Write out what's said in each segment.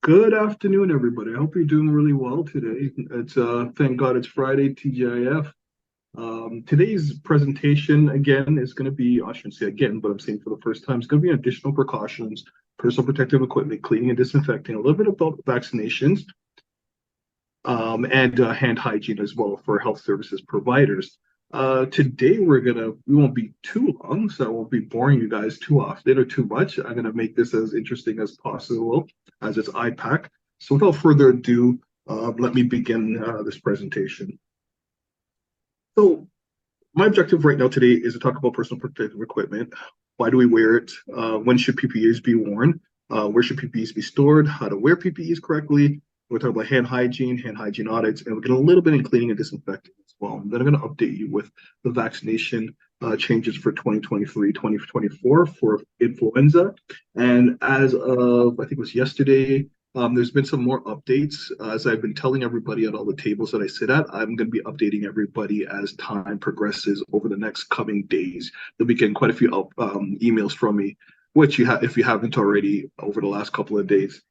Good afternoon, everybody. I hope you're doing really well today. It's thank God it's Friday, TGIF. Today's presentation again is going to be, I shouldn't say again, but I'm saying for the first time, it's going to be additional precautions, personal protective equipment, cleaning and disinfecting, a little bit about vaccinations, and hand hygiene as well for health services providers. Today we won't be too long, so I won't be boring you guys too often or too much. I'm gonna make this as interesting as possible as it's IPAC. So without further ado, let me begin this presentation. So my objective right now today is to talk about personal protective equipment. Why do we wear it? When should PPEs be worn? Where should PPEs be stored? How to wear PPEs correctly? We're talking about hand hygiene audits, and we're getting a little bit in cleaning and disinfecting as well. And then I'm going to update you with the vaccination changes for 2023, 2024 for influenza. And as of, I think it was yesterday, there's been some more updates. As I've been telling everybody at all the tables that I sit at, I'm going to be updating everybody as time progresses over the next coming days. You'll be getting quite a few emails from me, which you have if you haven't already over the last couple of days.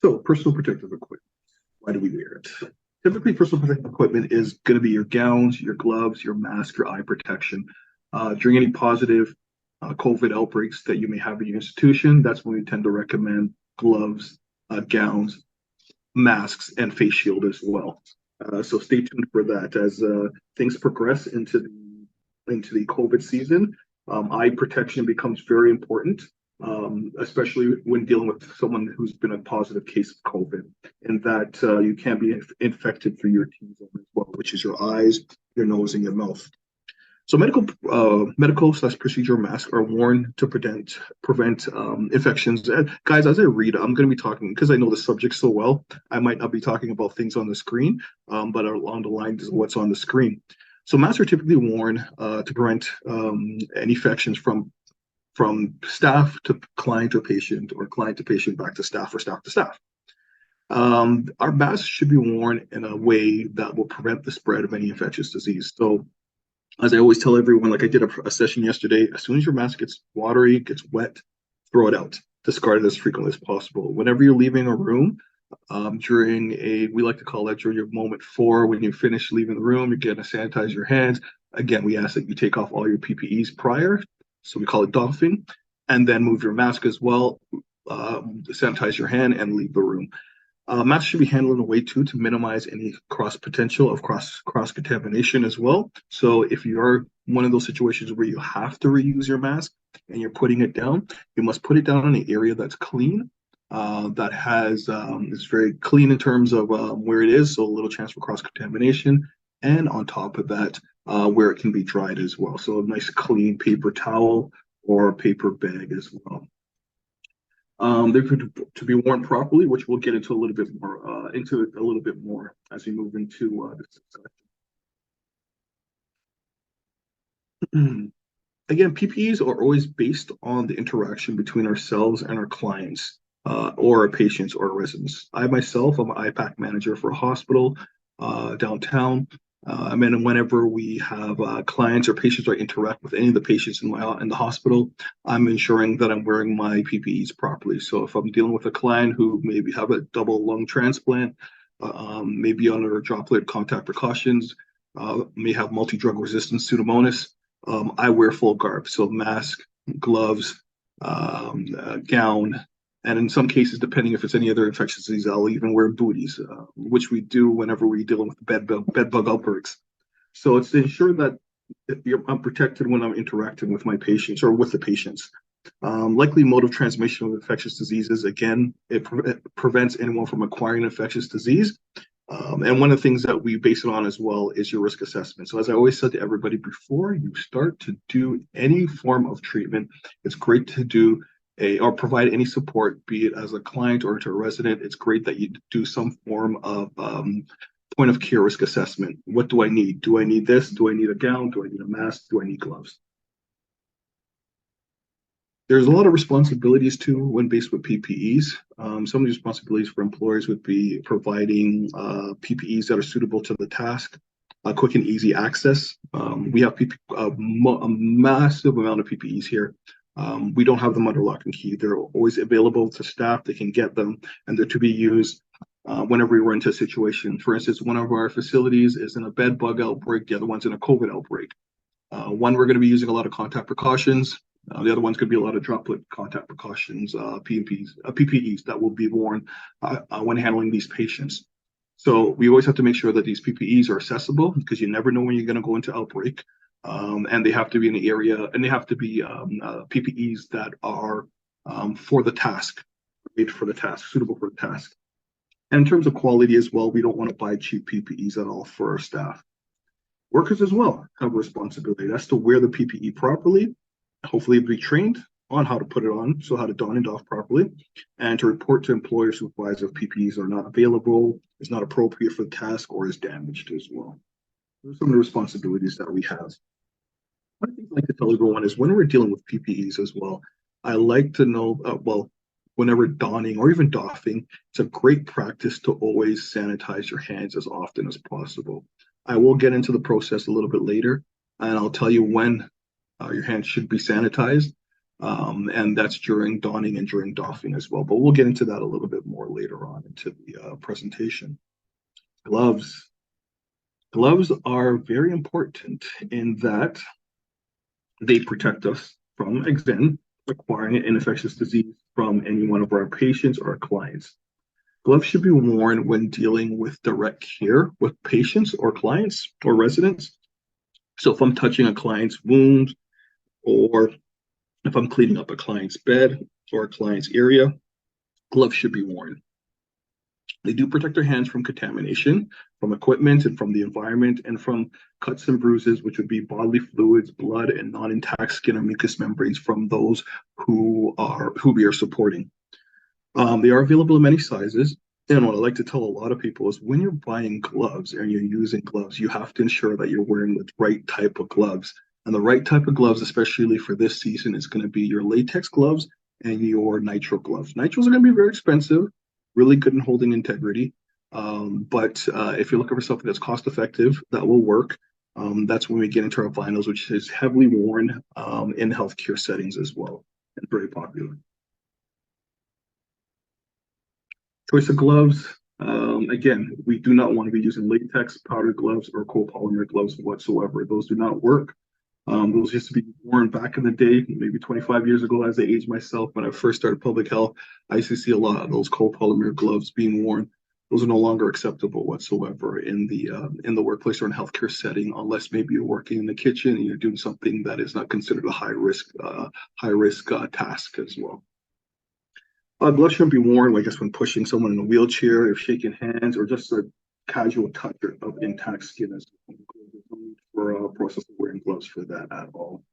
So, personal protective equipment. Why do we wear it? Typically, personal protective equipment is going to be your gowns, your gloves, your mask, your eye protection. During any positive COVID outbreaks that you may have in your institution, that's when we tend to recommend gloves, gowns, masks, and face shield as well. So stay tuned for that as things progress into the COVID season. Eye protection becomes very important, especially when dealing with someone who's been a positive case of COVID, and that you can be infected through your T-zone as well, which is your eyes, your nose, and your mouth. So medical/procedure masks are worn to prevent infections. And guys, as I read, I'm going to be talking because I know the subject so well. I might not be talking about things on the screen, but along the lines of what's on the screen. So masks are typically worn to prevent any infections from staff to client or patient, or client to patient back to staff, or staff to staff. Our masks should be worn in a way that will prevent the spread of any infectious disease. So as I always tell everyone, like I did a session yesterday, as soon as your mask gets watery, gets wet, throw it out. Discard it as frequently as possible. Whenever you're leaving a room, we like to call that during your moment four, when you finish leaving the room, you're going to sanitize your hands. Again, we ask that you take off all your PPEs prior, so we call it doffing, and then move your mask as well, sanitize your hand, and leave the room. Masks should be handled in a way too to minimize any cross contamination as well. So if you are one of those situations where you have to reuse your mask and you're putting it down, you must put it down in an area that's clean, that has is very clean in terms of where it is, so a little chance for cross contamination, and on top of that, where it can be dried as well. So a nice clean paper towel or paper bag as well. They're to be worn properly, which we'll get into a little bit more as we move into this section. Again, PPEs are always based on the interaction between ourselves and our clients, or our patients or our residents. I myself, I'm an IPAC manager for a hospital downtown. And whenever we have clients or patients or interact with any of the patients in the hospital, I'm ensuring that I'm wearing my PPEs properly. So if I'm dealing with a client who maybe have a double lung transplant, maybe under droplet contact precautions, may have multi-drug resistant pseudomonas, I wear full garb. So mask, gloves, gown, and in some cases, depending if it's any other infectious disease, I'll even wear booties, which we do whenever we're dealing with bed bug outbreaks. So it's to ensure that I'm protected when I'm interacting with my patients or with the patients. Likely mode of transmission of infectious diseases, again, it prevents anyone from acquiring infectious disease. And one of the things that we base it on as well is your risk assessment. So as I always said to everybody, before you start to do any form of treatment, it's great to do or provide any support, be it as a client or to a resident. It's great that you do some form of point of care risk assessment. What do I need? Do I need this? Do I need a gown? Do I need a mask? Do I need gloves? There's a lot of responsibilities too when based with PPEs. Some of the responsibilities for employers would be providing PPEs that are suitable to the task, quick and easy access. We have a massive amount of PPEs here. We don't have them under lock and key. They're always available to staff. They can get them, and they're to be used whenever we run into a situation. For instance, one of our facilities is in a bed bug outbreak. The other one's in a COVID outbreak. One, we're going to be using a lot of contact precautions. The other one's going to be a lot of droplet contact precautions, PPEs that will be worn when handling these patients. So we always have to make sure that these PPEs are accessible because you never know when you're going to go into outbreak. And they have to be in the area, and they have to be PPEs that are for the task, made for the task, suitable for the task. And in terms of quality as well, we don't want to buy cheap PPEs at all for our staff. Workers as well have a responsibility. That's to wear the PPE properly, hopefully be trained on how to put it on, so how to don and doff properly, and to report to employer supervisor if PPEs are not available, is not appropriate for the task, or is damaged as well. Those are some of the responsibilities that we have. One thing I like to tell everyone is when we're dealing with PPEs as well, I like to know, whenever donning or even doffing, it's a great practice to always sanitize your hands as often as possible. I will get into the process a little bit later, and I'll tell you when your hands should be sanitized, and that's during donning and during doffing as well. But we'll get into that a little bit more later on into the presentation. Gloves. Gloves are very important in that they protect us from, again, acquiring an infectious disease from any one of our patients or our clients. Gloves should be worn when dealing with direct care with patients or clients or residents. So if I'm touching a client's wound, or if I'm cleaning up a client's bed or a client's area, gloves should be worn. They do protect our hands from contamination, from equipment and from the environment, and from cuts and bruises, which would be bodily fluids, blood, and non-intact skin or mucous membranes from those who we are supporting. They are available in many sizes. And what I like to tell a lot of people is when you're buying gloves and you're using gloves, you have to ensure that you're wearing the right type of gloves. And the right type of gloves, especially for this season, is going to be your latex gloves and your nitrile gloves. Nitriles are going to be very expensive, really good in holding integrity. But if you're looking for something that's cost effective, that will work. That's when we get into our vinyls, which is heavily worn in healthcare settings as well, and very popular. Choice of gloves. Again, we do not want to be using latex, powdered gloves, or copolymer gloves whatsoever. Those do not work. Those used to be worn back in the day, maybe 25 years ago as I aged myself. When I first started public health, I used to see a lot of those copolymer gloves being worn. Those are no longer acceptable whatsoever in the workplace or in a healthcare setting, unless maybe you're working in the kitchen and you're doing something that is not considered a high risk task as well. Gloves shouldn't be worn, I guess, when pushing someone in a wheelchair, if shaking hands, or just a casual touch of intact skin. As for a process of wearing gloves for that at all.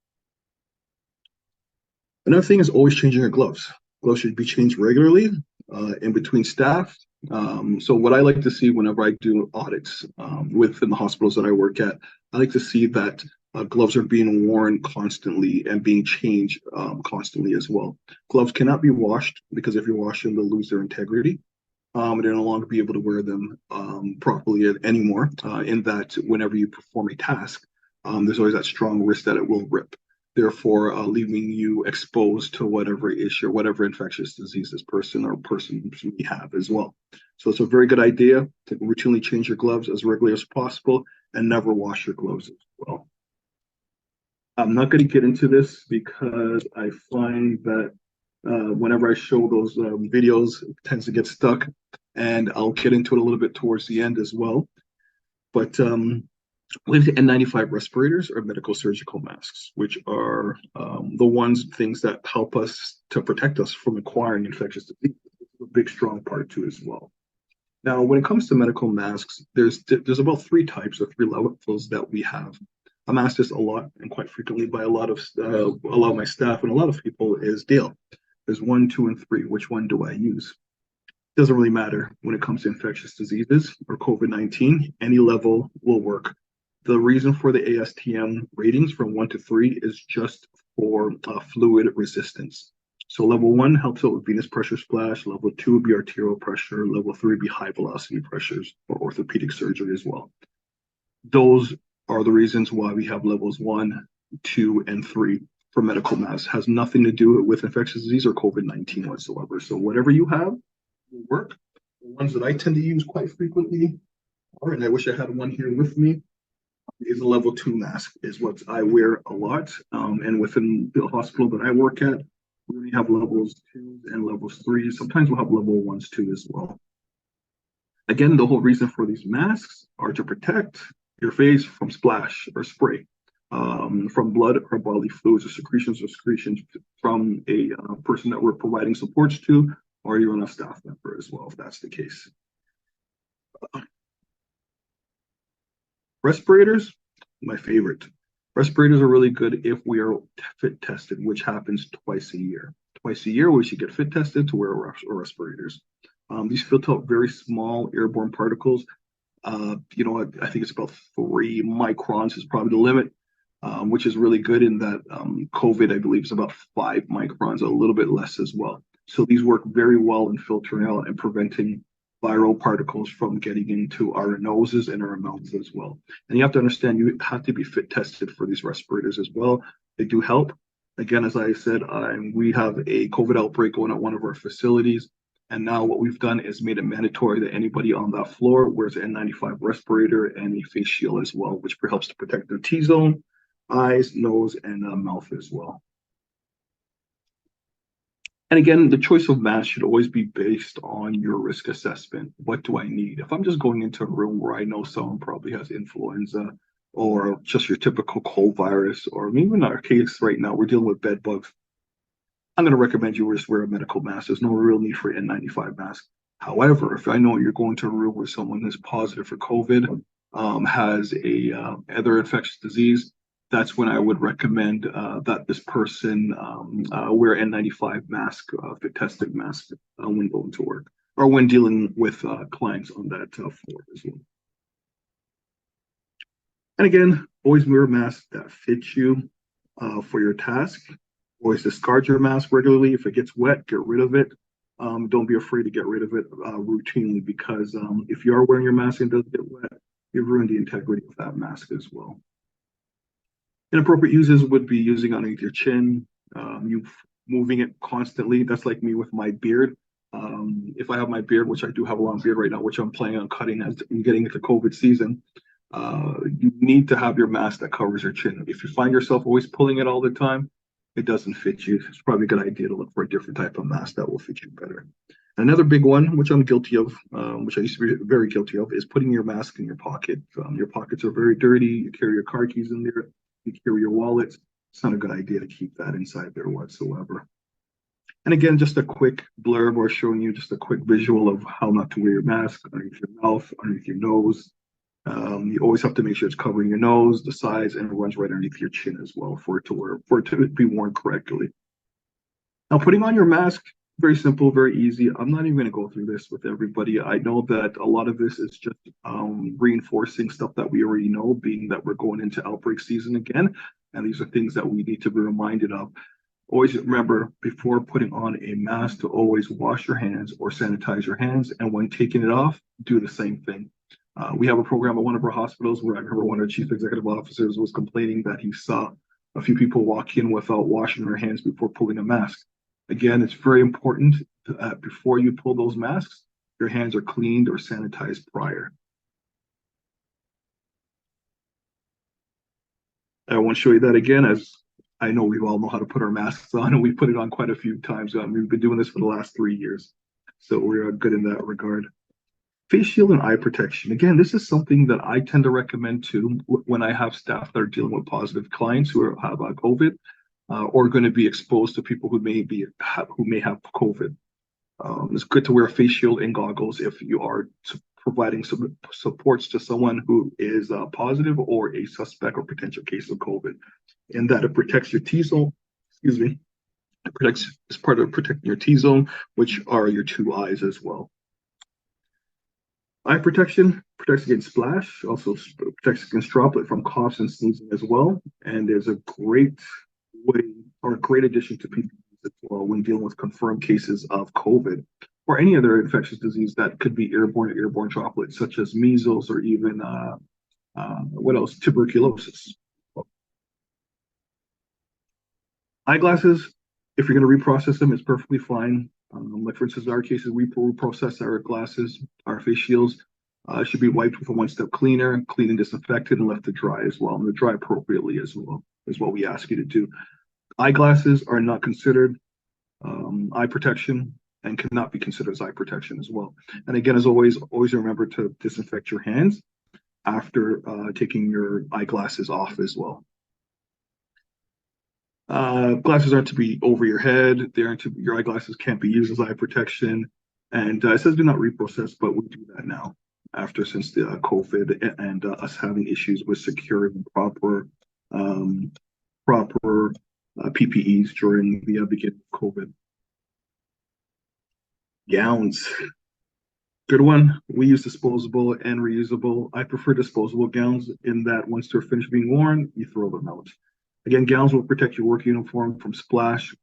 Another thing is always changing your gloves. Gloves should be changed regularly in between staff. So what I like to see whenever I do audits within the hospitals that I work at, I like to see that gloves are being worn constantly and being changed constantly as well. Gloves cannot be washed because if you wash them, they'll lose their integrity. They're no longer be able to wear them properly anymore. In that, whenever you perform a task, there's always that strong risk that it will rip. Therefore, leaving you exposed to whatever issue, whatever infectious disease this person or person may have as well. So it's a very good idea to routinely change your gloves as regularly as possible and never wash your gloves as well. I'm not going to get into this because I find that whenever I show those videos, it tends to get stuck, and I'll get into it a little bit towards the end as well. But the N95 respirators are medical surgical masks, which are things that help us to protect us from acquiring infectious disease. It's a big, strong part too as well. Now, when it comes to medical masks, there's about three types or three levels that we have. I'm asked this a lot and quite frequently by a lot of my staff and a lot of people is, Dale, there's 1, 2, and 3. Which one do I use? Doesn't really matter when it comes to infectious diseases or COVID-19. Any level will work. The reason for the ASTM ratings from 1 to 3 is just for fluid resistance. So level 1 helps out with venous pressure splash. Level 2 would be arterial pressure. Level 3 would be high velocity pressures or orthopedic surgery as well. Those are the reasons why we have levels 1, 2, and 3. for medical masks. It has nothing to do with infectious disease or COVID-19 whatsoever. So whatever you have will work. The ones that I tend to use quite frequently are, and I wish I had one here with me, is a level 2 mask, is what I wear a lot. And within the hospital that I work at, we only have levels 2 and levels 3. Sometimes we'll have level 1s too as well. Again, the whole reason for these masks are to protect your face from splash or spray, from blood or bodily fluids or secretions from a person that we're providing supports to, or even a staff member as well, if that's the case. Respirators, my favorite. Respirators are really good if we are fit tested, which happens twice a year. Twice a year, we should get fit tested to wear respirators. These filter out very small airborne particles. I think it's about 3 microns is probably the limit, which is really good in that COVID, I believe, is about 5 microns, a little bit less as well. So these work very well in filtering out and preventing viral particles from getting into our noses and our mouths as well. And you have to understand, you have to be fit tested for these respirators as well. They do help. Again, as I said, we have a COVID outbreak going at one of our facilities. And now what we've done is made it mandatory that anybody on that floor wears an N95 respirator and a face shield as well, which helps to protect their T-zone, eyes, nose, and mouth as well. And again, the choice of mask should always be based on your risk assessment. What do I need? If I'm just going into a room where I know someone probably has influenza or just your typical cold virus, or even in our case right now, we're dealing with bed bugs, I'm going to recommend you just wear a medical mask. There's no real need for an N95 mask. However, if I know you're going to a room where someone is positive for COVID, has a other infectious disease, that's when I would recommend that this person wear N95 mask, fit tested mask when going to work or when dealing with clients on that floor as well. And again, always wear a mask that fits you for your task. Always discard your mask regularly. If it gets wet, get rid of it. Don't be afraid to get rid of it routinely, because if you are wearing your mask and it does get wet, you've ruined the integrity of that mask as well. Inappropriate uses would be using underneath your chin, you moving it constantly. That's like me with my beard. If I have my beard, which I do have a long beard right now, which I'm planning on cutting as I'm getting into COVID season, you need to have your mask that covers your chin. If you find yourself always pulling it all the time, it doesn't fit you. It's probably a good idea to look for a different type of mask that will fit you better. Another big one, which I'm guilty of, which I used to be very guilty of, is putting your mask in your pocket. Your pockets are very dirty. You carry your car keys in there. You carry your wallets. It's not a good idea to keep that inside there whatsoever. And again, just a quick blurb or showing you just a quick visual of how not to wear your mask underneath your mouth, underneath your nose. You always have to make sure it's covering your nose, the sides, and it runs right underneath your chin as well for it to be worn correctly. Now, putting on your mask, very simple, very easy. I'm not even going to go through this with everybody. I know that a lot of this is just reinforcing stuff that we already know, being that we're going into outbreak season again. And these are things that we need to be reminded of. Always remember, before putting on a mask, to always wash your hands or sanitize your hands. And when taking it off, do the same thing. We have a program at one of our hospitals where I remember one of the chief executive officers was complaining that he saw a few people walk in without washing their hands before pulling a mask. Again, it's very important that before you pull those masks, your hands are cleaned or sanitized prior. I won't show you that again, as I know we all know how to put our masks on, and we've put it on quite a few times. We've been doing this for the last 3 years, so we're good in that regard. Face shield and eye protection. Again, this is something that I tend to recommend too when I have staff that are dealing with positive clients who have COVID or going to be exposed to people who may have COVID. It's good to wear a face shield and goggles if you are providing some supports to someone who is positive or a suspect or potential case of COVID, in that it protects your T-zone. Excuse me. It protects as part of protecting your T-zone, which are your 2 eyes as well. Eye protection protects against splash, also protects against droplet from coughs and sneezing as well. And there's a great way or a great addition to PPE as well when dealing with confirmed cases of COVID or any other infectious disease that could be airborne or airborne droplets, such as measles or even tuberculosis. Eyeglasses, if you're going to reprocess them, it's perfectly fine. Like for instance, in our cases, we process our glasses, our face shields, should be wiped with a one-step cleaner, clean and disinfected, and left to dry as well, and to dry appropriately as well is what we ask you to do. Eyeglasses are not considered eye protection and cannot be considered as eye protection as well. And again, as always, always remember to disinfect your hands after taking your eyeglasses off as well. Glasses aren't to be over your head. They aren't to, your eyeglasses can't be used as eye protection. And it says do not reprocess, but we do that now since the COVID and us having issues with securing um, proper PPEs during the beginning of COVID. Gowns. Good one. We use disposable and reusable. I prefer disposable gowns in that once they're finished being worn, you throw them out. Again, gowns will protect your work uniform from splash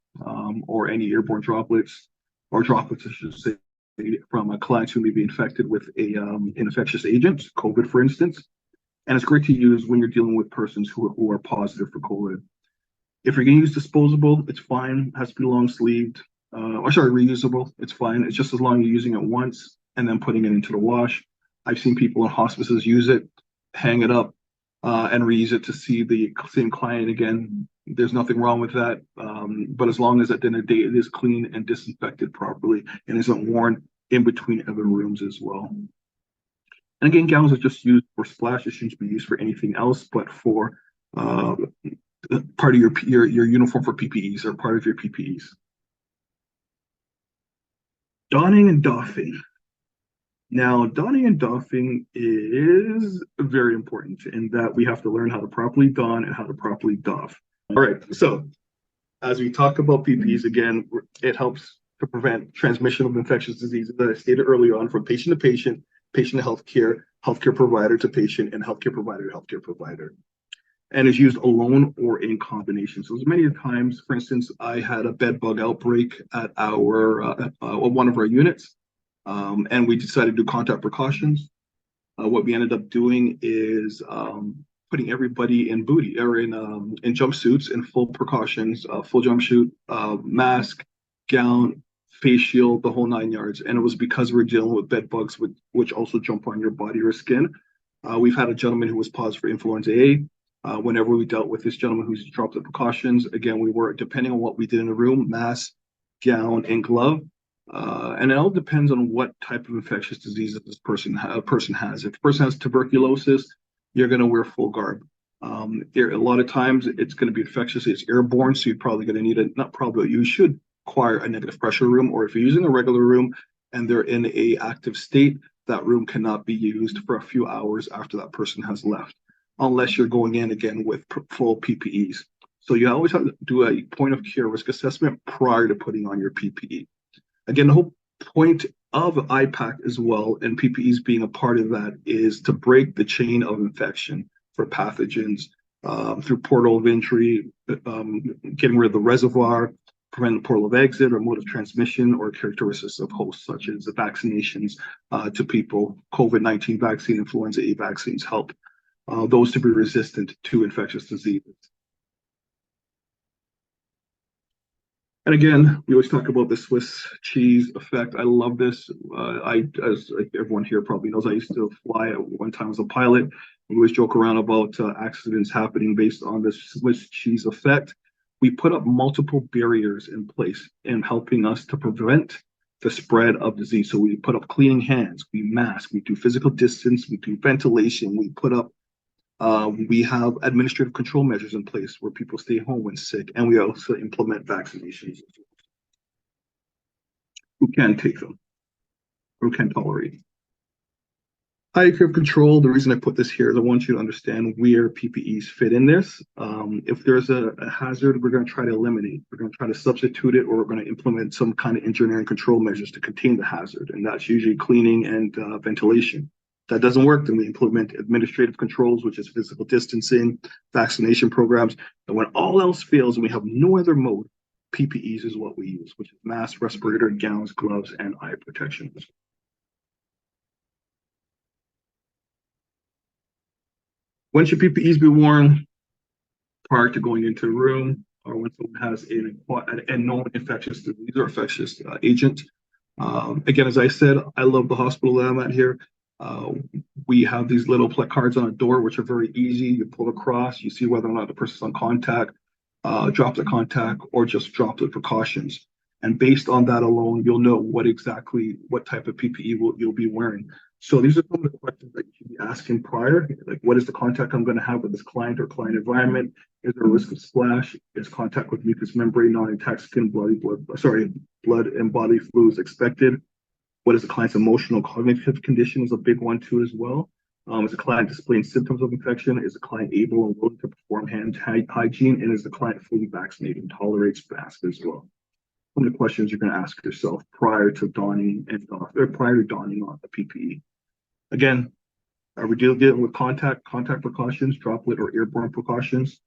or any airborne droplets, or droplets, I should say, from clients who may be infected with an infectious agent, COVID, for instance. And it's great to use when you're dealing with persons who are positive for COVID. If you're going to use disposable, it's fine. It has to be long sleeved. Or sorry, reusable. It's fine. It's just as long as you're using it once and then putting it into the wash. I've seen people in hospices use it, hang it up, and reuse it to see the same client again. There's nothing wrong with that. But as long as at the end of the day it is clean and disinfected properly and isn't worn in between other rooms as well. And again, gowns are just used for splash. It shouldn't be used for anything else but for part of your uniform for PPEs or part of your PPEs. Donning and doffing. Now, donning and doffing is very important in that we have to learn how to properly don and how to properly doff. All right, so as we talk about PPEs again, it helps to prevent transmission of infectious diseases that I stated early on from patient to patient, patient to healthcare provider to patient, and healthcare provider to healthcare provider. And is used alone or in combination. So as many times, for instance, I had a bed bug outbreak at our one of our units, and we decided to do contact precautions. What we ended up doing is putting everybody in booty or in jumpsuits in full precautions, full jumpsuit, mask, gown, face shield, the whole 9 yards. And it was because we're dealing with bed bugs, which also jump on your body or skin. We've had a gentleman who was positive for influenza A. Whenever we dealt with this gentleman who's dropped the precautions, again, we were, depending on what we did in the room, mask, gown, and glove. And it all depends on what type of infectious disease this person has. If the person has tuberculosis, you're going to wear full garb. A lot of times it's going to be infectious, it's airborne, so you're probably going to need you should require a negative pressure room, or if you're using a regular room and they're in a active state, that room cannot be used for a few hours after that person has left, unless you're going in again with full PPEs. So you always have to do a point of care risk assessment prior to putting on your PPE. Again, the whole point of IPAC as well, and PPEs being a part of that, is to break the chain of infection for pathogens through portal of entry, getting rid of the reservoir, prevent the portal of exit or mode of transmission, or characteristics of hosts, such as the vaccinations to people. COVID-19 vaccine, influenza A vaccines help those to be resistant to infectious diseases. And again, we always talk about the Swiss cheese effect. I love this. As everyone here probably knows, I used to fly at one time as a pilot. We always joke around about accidents happening based on the Swiss cheese effect. We put up multiple barriers in place in helping us to prevent the spread of disease. So we put up cleaning hands, we mask, we do physical distance, we do ventilation, we have administrative control measures in place where people stay home when sick, and we also implement vaccinations. Who can take them? Who can tolerate? Hierarchy of control. The reason I put this here is I want you to understand where PPEs fit in this. If there's a hazard, we're going to try to eliminate. We're going to try to substitute it, or we're going to implement some kind of engineering control measures to contain the hazard, and that's usually cleaning and ventilation. That doesn't work, then we implement administrative controls, which is physical distancing, vaccination programs. And when all else fails and we have no other mode, PPEs is what we use, which is mask, respirator, gowns, gloves, and eye protection. When should PPEs be worn? Prior to going into the room, or when someone has a known infectious disease or infectious agent. Again, as I said, I love the hospital that I'm at here. Uh, we have these little placards on a door, which are very easy. You pull across, you see whether or not the person's on contact, droplet contact, or just droplet precautions. And based on that alone, you'll know what type of PPE you'll be wearing. So these are some of the questions that you should be asking prior, like what is the contact I'm going to have with this client or client environment? Is there a risk of splash? Is contact with mucous membrane, non-intact skin, blood and bodily fluids expected? What is the client's emotional cognitive condition is a big one too as well. Is the client displaying symptoms of infection? Is the client able and willing to perform hand hygiene? And is the client fully vaccinated and tolerates masks as well? Some of the questions you're going to ask yourself prior to donning on the PPE. Again, are we dealing with contact precautions, droplet or airborne precautions?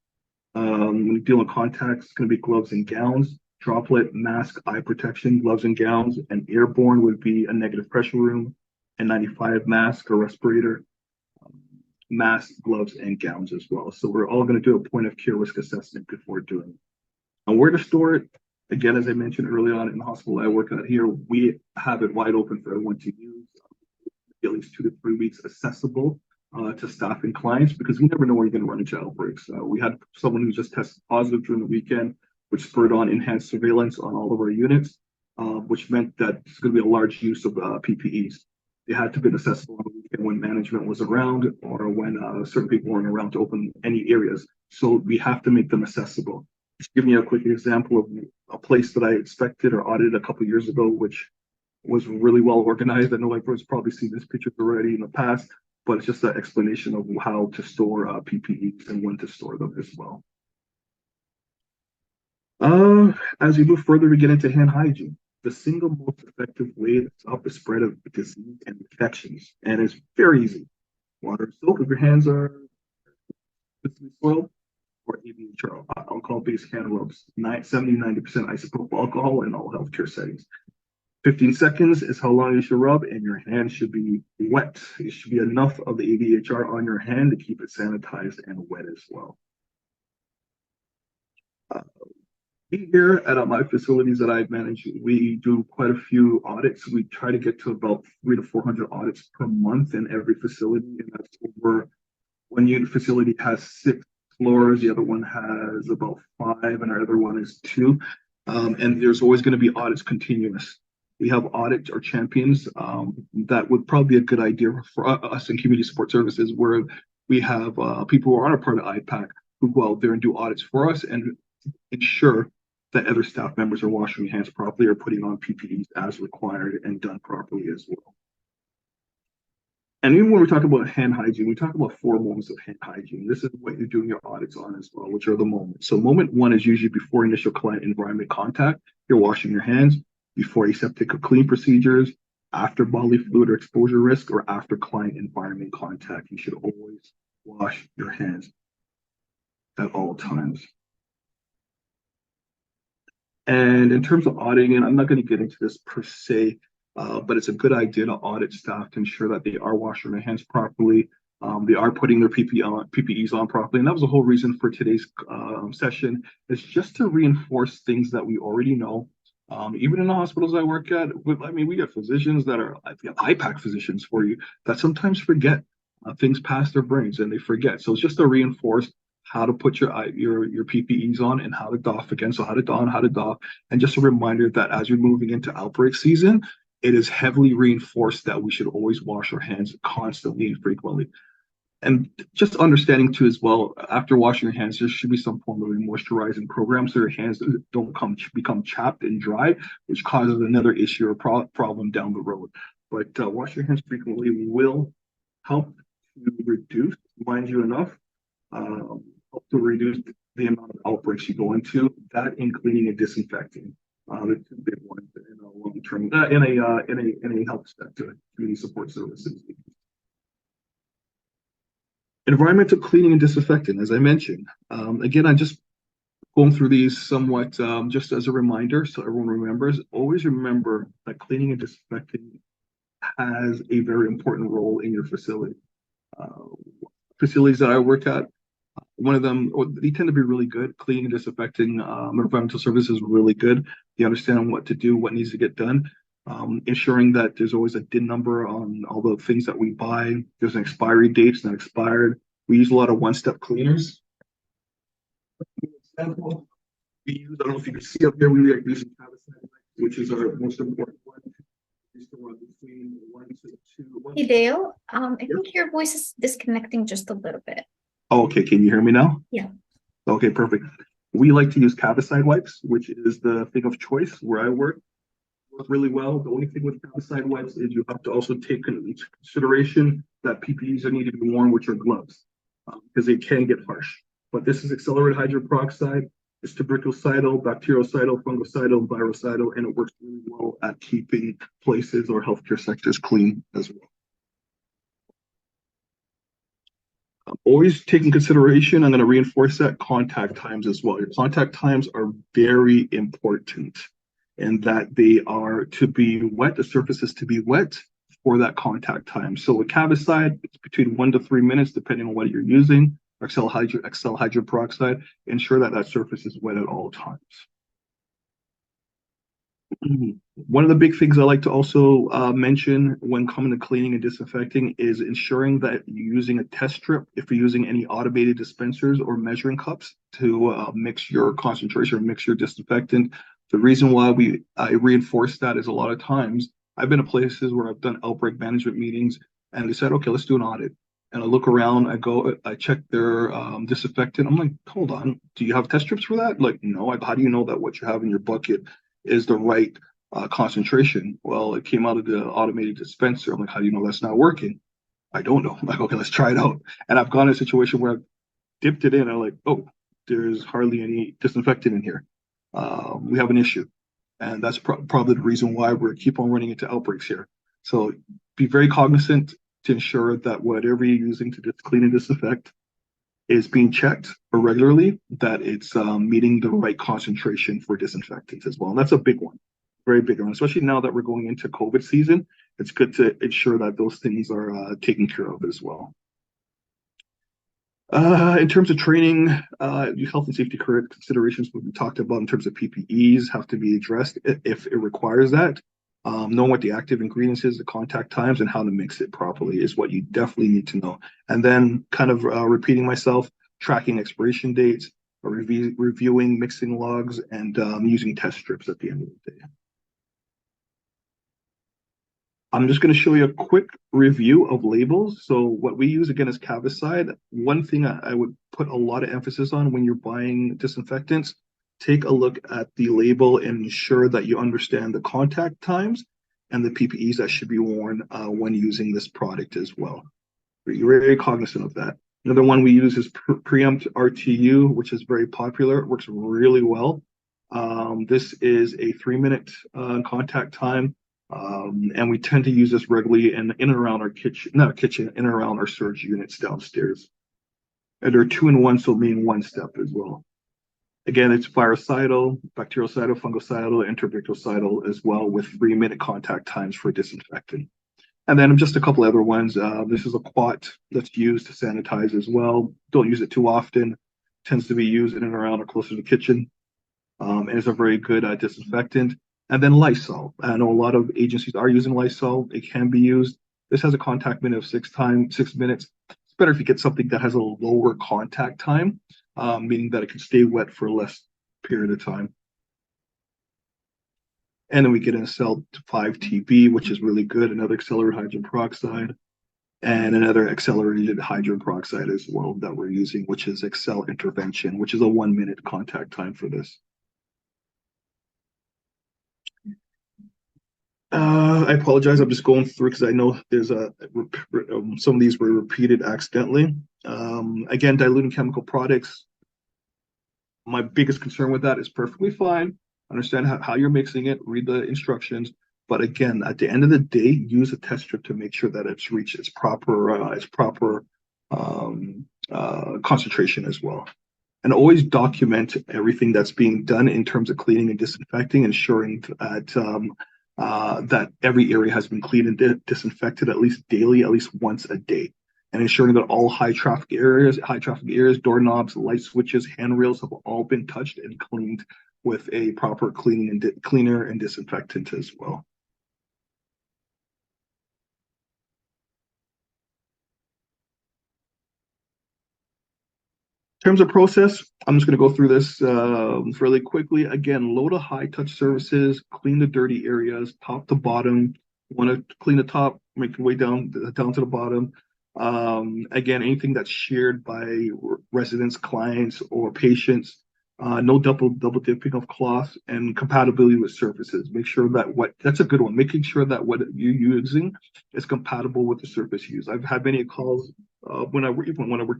When you deal with contacts, it's going to be gloves and gowns, droplet, mask, eye protection, gloves and gowns, and airborne would be a negative pressure room, N95 mask or respirator, mask, gloves, and gowns as well. So we're all going to do a point of care risk assessment before doing it. And where to store it, again, as I mentioned early on in the hospital I work at here, we have it wide open for everyone to use, at least 2 to 3 weeks accessible to staff and clients, because we never know where you're going to run into outbreaks. We had someone who just tested positive during the weekend, which spurred on enhanced surveillance on all of our units, which meant that it's going to be a large use of PPEs. They had to be accessible on the weekend when management was around or when certain people weren't around to open any areas. So we have to make them accessible. Just give you a quick example of a place that I inspected or audited a couple of years ago, which was really well organized. I know everyone's probably seen this picture already in the past, but it's just an explanation of how to store PPEs and when to store them as well. As we move further, we get into hand hygiene, the single most effective way to stop the spread of disease and infections. And it's very easy. Water and soap if your hands are soiled, or ABHR, alcohol-based hand rubs, 70-90% isopropyl alcohol in all healthcare settings. 15 seconds is how long you should rub, and your hand should be wet. It should be enough of the ABHR on your hand to keep it sanitized and wet as well. Here at my facilities that I manage, we do quite a few audits. We try to get to about 300 to 400 audits per month in every facility, and that's over. One unit facility has 6 floors, the other one has about 5, and our other one is 2. And there's always going to be audits continuous. We have audit or champions. That would probably be a good idea for us in community support services, where we have people who are a part of IPAC who go out there and do audits for us and ensure that other staff members are washing their hands properly or putting on PPEs as required and done properly as well. And even when we talk about hand hygiene, we talk about 4 moments of hand hygiene. This is what you're doing your audits on as well, which are the moments. So moment 1 is usually before initial client environment contact. You're washing your hands before aseptic or clean procedures, after bodily fluid or exposure risk, or after client environment contact. You should always wash your hands at all times. And in terms of auditing, and I'm not going to get into this per se, but it's a good idea to audit staff to ensure that they are washing their hands properly. They are putting their PPEs on properly. And that was the whole reason for today's session, is just to reinforce things that we already know. Even in the hospitals I work at, we got physicians that are IPAC physicians for you that sometimes forget things past their brains, and they forget. So it's just to reinforce how to put your PPEs on and how to doff again. So how to don, how to doff, and just a reminder that as you're moving into outbreak season, it is heavily reinforced that we should always wash our hands constantly and frequently. And just understanding too as well, after washing your hands, there should be some form of moisturizing program so your hands don't become chapped and dry, which causes another issue or problem down the road. But wash your hands frequently will help to reduce, mind you enough, help to reduce the amount of outbreaks you go into. That and cleaning and disinfecting, the 2 big ones in a long term, in a health sector, community support services. Environmental cleaning and disinfecting, as I mentioned. Again, I'm just going through these somewhat just as a reminder, so everyone remembers. Always remember that cleaning and disinfecting has a very important role in your facility. Facilities that I work at, One of them, they tend to be really good. Cleaning and disinfecting environmental services is really good. They understand what to do, what needs to get done. Ensuring that there's always a DIN number on all the things that we buy. There's an expiry date, it's not expired. We use a lot of one-step cleaners. Example, we use, I don't know if you can see up there, we are using Cavicide, which is our most important one. Between 1 to 2. Hey Dale, I think your voice is disconnecting just a little bit. Oh, okay, can you hear me now? Yeah. Okay, perfect. We like to use Cavicide wipes, which is the thing of choice where I work really well. The only thing with Cavicide wipes is you have to also take into consideration that PPEs are need to be worn, which are gloves, because they can get harsh. But this is accelerated hydrogen peroxide. It's tuberculocidal, bactericidal, fungicidal, virucidal, and it works really well at keeping places or healthcare sectors clean as well. Always taking consideration, I'm going to reinforce that, contact times as well. Your contact times are very important in that they are to be wet, the surface is to be wet for that contact time. So with Cavicide, it's between 1 to 3 minutes, depending on what you're using. Excel hydrogen peroxide, ensure that that surface is wet at all times. One of the big things I like to also mention when coming to cleaning and disinfecting is ensuring that you're using a test strip if you're using any automated dispensers or measuring cups to mix your concentration or mix your disinfectant. The reason why I reinforce that is a lot of times I've been to places where I've done outbreak management meetings and they said, okay, let's do an audit. And I look around, I check their disinfectant. I'm like, hold on, do you have test strips for that? Like, no, how do you know that what you have in your bucket is the right concentration? Well, it came out of the automated dispenser. I'm like, how do you know that's not working? I don't know. I'm like, okay, let's try it out. And I've gone in a situation where I've dipped it in. I'm like, oh, there's hardly any disinfectant in here. We have an issue. And that's probably the reason why we keep on running into outbreaks here. So be very cognizant to ensure that whatever you're using to just clean and disinfect is being checked regularly, that it's meeting the right concentration for disinfectants as well. And that's a big one, very big one, especially now that we're going into COVID season. It's good to ensure that those things are taken care of as well. In terms of training, health and safety considerations will be talked about in terms of PPEs have to be addressed if it requires that. Knowing what the active ingredients is, the contact times, and how to mix it properly is what you definitely need to know. And then kind of repeating myself, tracking expiration dates, reviewing mixing logs, and using test strips at the end of the day. I'm just going to show you a quick review of labels. So what we use again is Cavicide. One thing I would put a lot of emphasis on when you're buying disinfectants, take a look at the label and ensure that you understand the contact times and the PPEs that should be worn when using this product as well. You're very cognizant of that. Another one we use is Preempt RTU, which is very popular. It works really well. This is a 3-minute contact time. And we tend to use this regularly in and around our kitchen, in and around our storage units downstairs. And they're 2-in-1, so meaning one step as well. Again, it's virucidal, bactericidal, fungicidal, and tuberculocidal as well, with 3-minute contact times for disinfectant. And then just a couple other ones. This is a quat that's used to sanitize as well. Don't use it too often. Tends to be used in and around or closer to the kitchen. And it's a very good disinfectant. And then Lysol. I know a lot of agencies are using Lysol. It can be used. This has a contact minute of 6 minutes. It's better if you get something that has a lower contact time, meaning that it can stay wet for a less period of time. And then we get an Excel 5TB, which is really good, another accelerated hydrogen peroxide, and another accelerated hydrogen peroxide as well that we're using, which is Excel intervention, which is a 1-minute contact time for this. I apologize. I'm just going through because I know there's some of these were repeated accidentally. Again, diluting chemical products. My biggest concern with that is perfectly fine. Understand how you're mixing it, read the instructions. But again, at the end of the day, use a test strip to make sure that it's reached its proper concentration as well. And always document everything that's being done in terms of cleaning and disinfecting, ensuring that that every area has been cleaned and disinfected at least daily, at least once a day. and ensuring that all high traffic areas, doorknobs, light switches, handrails have all been touched and cleaned with a proper cleaner and disinfectant as well. In terms of process, I'm just going to go through this fairly quickly. Again, low to high touch services, clean the dirty areas, top to bottom. You want to clean the top, make your way down to the bottom. Again, anything that's shared by residents, clients, or patients. No double dipping of cloth and compatibility with surfaces. Make sure that that's a good one. Making sure that what you're using is compatible with the surface used. I've had many calls when I worked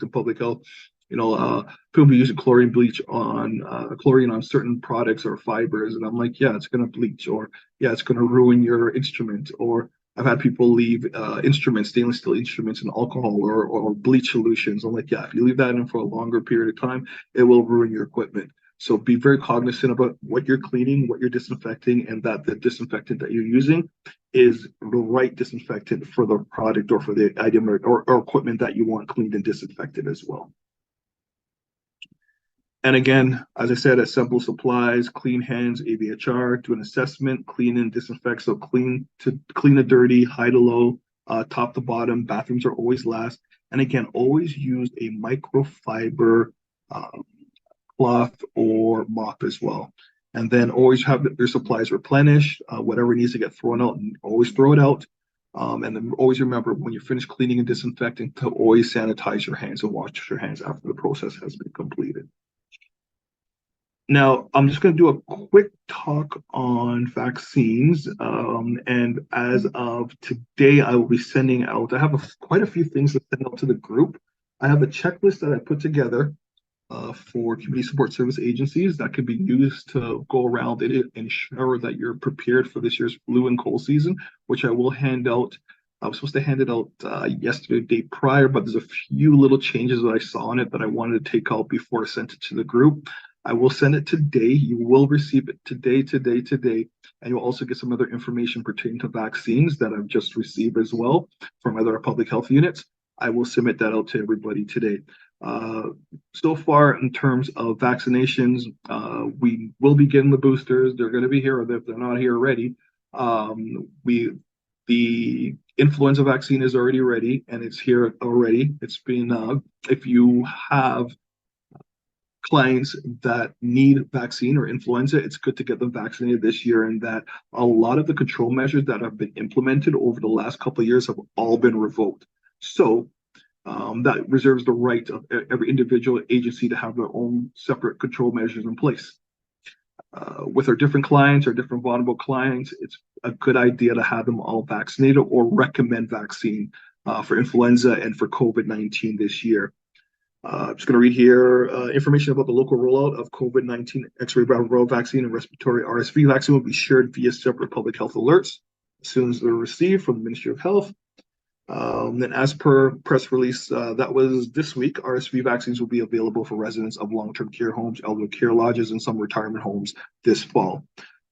in public health. People be using chlorine on certain products or fibers, and I'm like, yeah, it's going to bleach, or yeah, it's going to ruin your instrument. Or I've had people leave stainless steel instruments in alcohol or bleach solutions. I'm like, yeah, if you leave that in for a longer period of time, it will ruin your equipment. So be very cognizant about what you're cleaning, what you're disinfecting, and that the disinfectant that you're using is the right disinfectant for the product or for the item or equipment that you want cleaned and disinfected as well. And again, as I said, assemble supplies, clean hands, ABHR, do an assessment, clean and disinfect. So clean the dirty, high to low, top to bottom. Bathrooms are always last. And again, always use a microfiber cloth or mop as well. And then always have your supplies replenished. Whatever needs to get thrown out, always throw it out. And then always remember when you finish cleaning and disinfecting to always sanitize your hands and wash your hands after the process has been completed. Now, I'm just going to do a quick talk on vaccines. And as of today, I will be sending out, I have quite a few things to send out to the group. I have a checklist that I put together for community support service agencies that could be used to go around and ensure that you're prepared for this year's flu and cold season, which I will hand out. I was supposed to hand it out yesterday, day prior, but there's a few little changes that I saw in it that I wanted to take out before I sent it to the group. I will send it today. You will receive it today, and you'll also get some other information pertaining to vaccines that I've just received as well from other public health units. I will submit that out to everybody today. So far, in terms of vaccinations, we will be getting the boosters. They're going to be here, or if they're not here already. The influenza vaccine is already ready, and it's here already. It's been, if you have clients that need vaccine or influenza, it's good to get them vaccinated this year, and that a lot of the control measures that have been implemented over the last couple of years have all been revoked. So that reserves the right of every individual agency to have their own separate control measures in place. With our different clients or different vulnerable clients, it's a good idea to have them all vaccinated or recommend vaccine for influenza and for COVID-19 this year. I'm just going to read here information about the local rollout of COVID-19 X-ray brown viral vaccine and respiratory RSV vaccine will be shared via separate public health alerts as soon as they're received from the Ministry of Health. Then as per press release that was this week, RSV vaccines will be available for residents of long-term care homes, elderly care lodges, and some retirement homes this fall.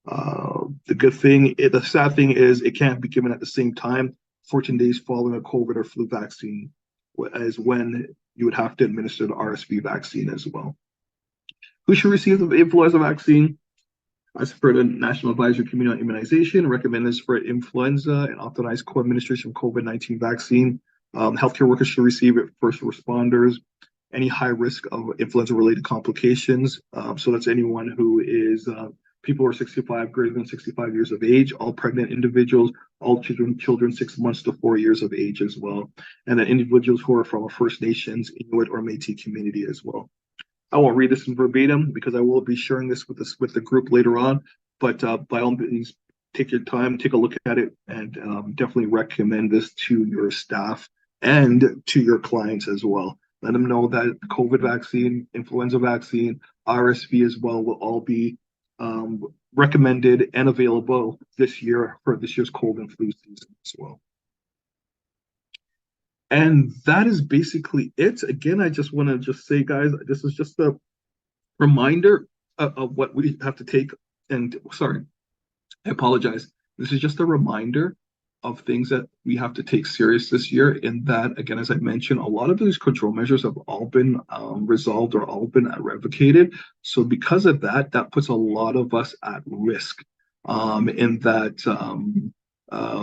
The sad thing is it can't be given at the same time, 14 days following a COVID or flu vaccine, as when you would have to administer the RSV vaccine as well. Who should receive the influenza vaccine? As per the National Advisory Committee on Immunization, recommended for influenza and authorized co-administration of COVID-19 vaccine. Healthcare workers should receive it, first responders, any high risk of influenza-related complications. So that's anyone who is people who are 65, greater than 65 years of age, all pregnant individuals, all children 6 months to 4 years of age as well, and then individuals who are from a First Nations, Inuit, or Métis community as well. I won't read this in verbatim because I will be sharing this with the group later on, but by all means, take your time, take a look at it, and definitely recommend this to your staff and to your clients as well. Let them know that COVID vaccine, influenza vaccine, RSV as well will all be recommended and available this year for this year's cold and flu season as well. And that is basically it. Again, I just want to just say, guys, this is just a reminder of what we have to take. And sorry, I apologize. This is just a reminder of things that we have to take serious this year. In that, again, as I mentioned, a lot of these control measures have all been resolved or all been revocated. So because of that, that puts a lot of us at risk. In that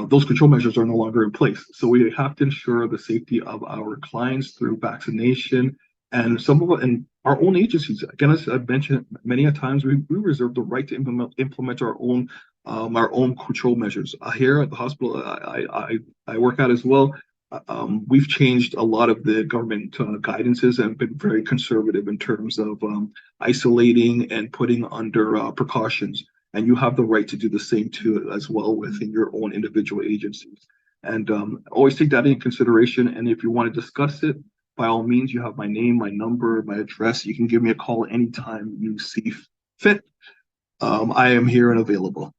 those control measures are no longer in place. So we have to ensure the safety of our clients through vaccination and some of it, and our own agencies. Again, as I've mentioned many a times, we reserve the right to implement our own control measures. Here at the hospital I work at as well, we've changed a lot of the government guidances and been very conservative in terms of isolating and putting under precautions. And you have the right to do the same too as well within your own individual agencies. And always take that into consideration. And if you want to discuss it, by all means, you have my name, my number, my address. You can give me a call anytime you see fit. I am here and available.